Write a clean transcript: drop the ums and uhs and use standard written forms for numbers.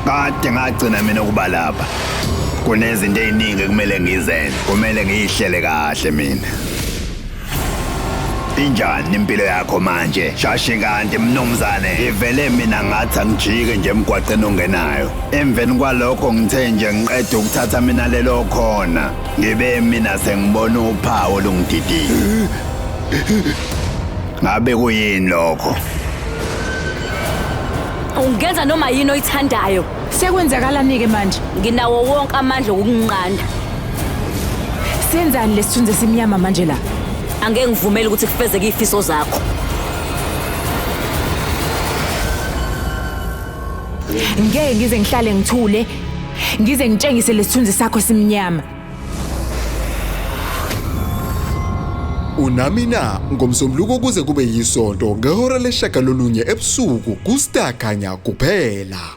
Kade ngagcina mina ukuba lapha. Kunezinto eziningi kumele ngizenze. Kumele ngiyihlele kahle mina. Injani impilo yakho manje? Shashi kanti mnumzane, ivele mina ngathi angijike nje emgwaqeni ongenayo. Emveni kwalokho ngithe nje ngiqeda ukuthatha mina lelo khona. Ngibe mina sengibona uphawu lungididile. Ngabe kuyini lokho? Ungenza noma yini oyithandayo. Sekwenzakalani ke manje? Nginawo wonke amandla okukunqanda. Senzani lesithunzi esimnyama manje la? Angeke ngivumele ukuthi kufezeke izifiso zakho. Ngeke ngize ngihlale ngithule, ngize ngitshengise lesithunzi sakho esimnyama. Unami na ngomsombuluko kuze kube yisonto ngehora leshagalolunye ebusuku kuStar Khanya kuphela.